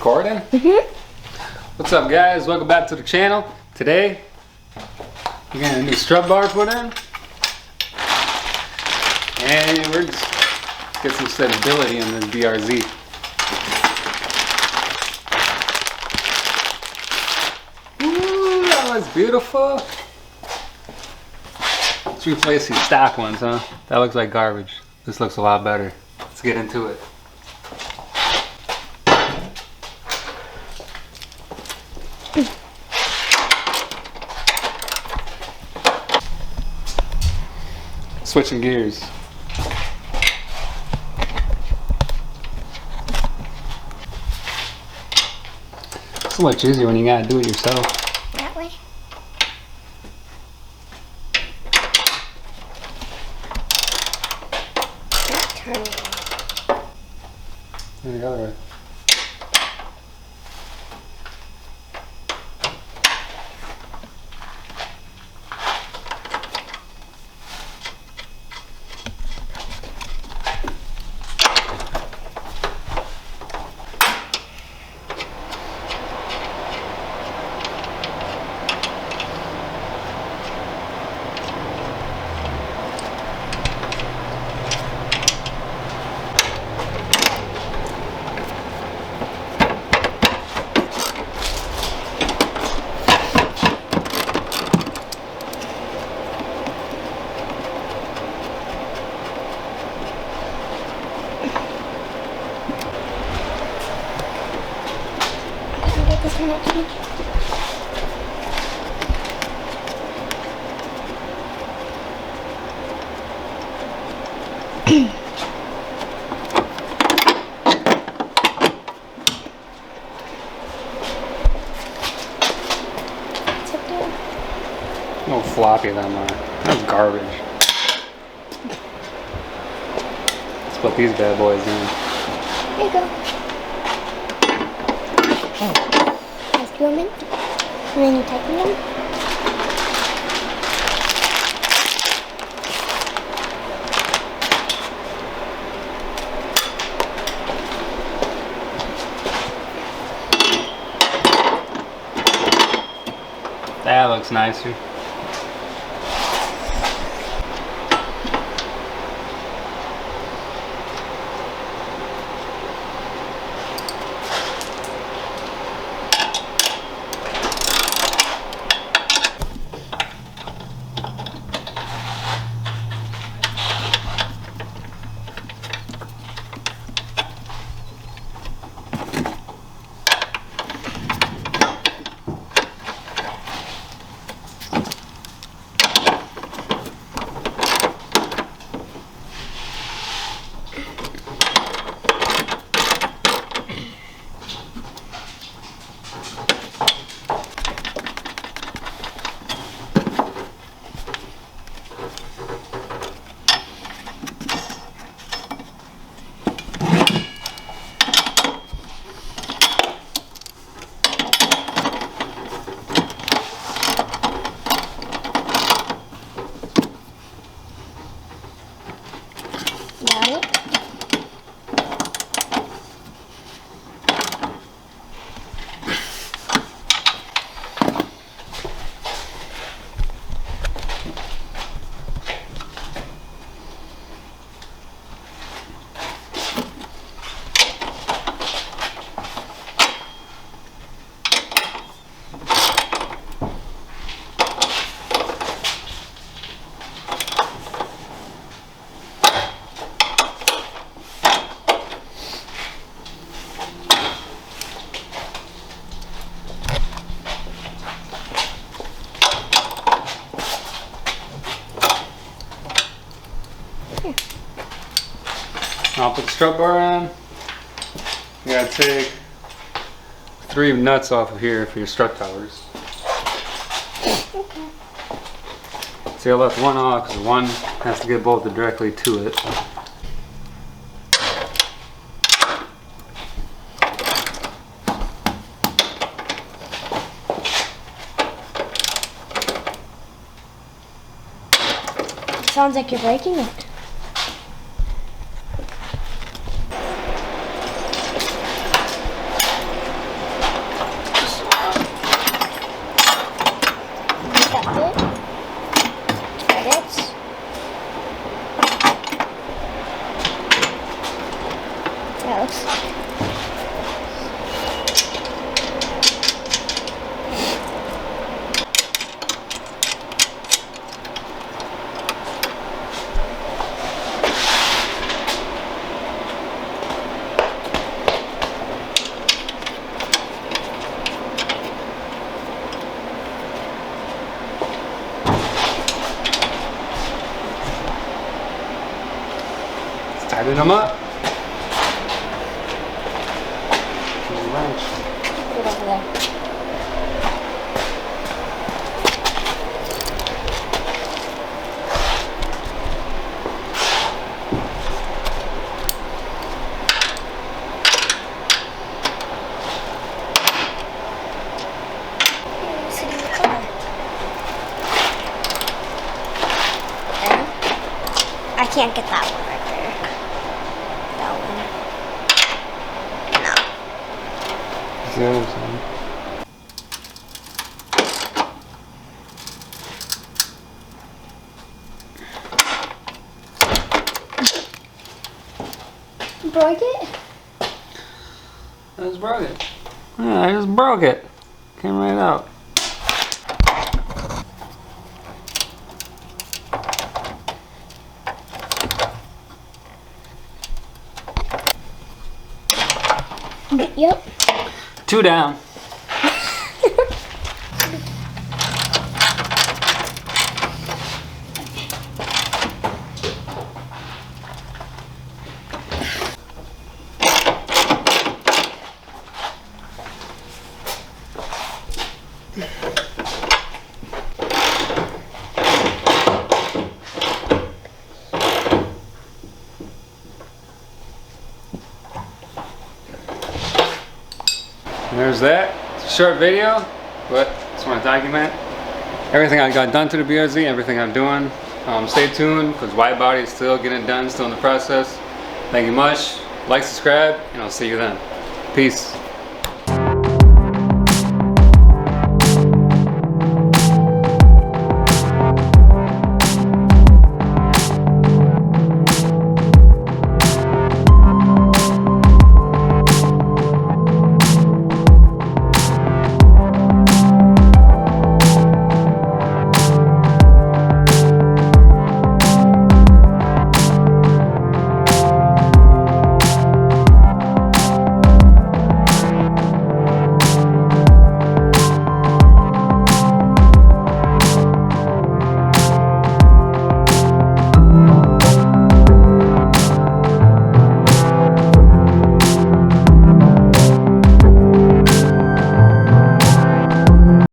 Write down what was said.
Recording? What's up, guys? Welcome back to the channel. Today, we got a new strut bar put in. And we're just get some stability in this BRZ. Ooh, that looks beautiful. Let's replace these stock ones, huh? That looks like garbage. This looks a lot better. Let's get into it. Switching gears. It's much easier when you gotta do it yourself. That way? Turn it. And the other way. This one actually. No floppy that much. That's garbage. Let's put these bad boys in. There you go. Just do them in. And then you tighten them. That looks nicer. Got it. I'll put the strut bar on. You gotta take 3 nuts off of here for your strut towers. Okay. See, I left one off because one has to get bolted directly to it. Sounds like you're breaking it. gross. Tighten them up. Put it over there. It's in the car. And I can't get that one right there. That one. No. The other side. Broke it? I just broke it. Yeah, I just broke it. Came right out. Yep. 2 down. And there's that. It's a short video, but just want to document everything I got done to the BRZ, everything I'm doing. Stay tuned because wide body is still getting done, still in the process. Thank you much. Like, subscribe, and I'll see you then. Peace.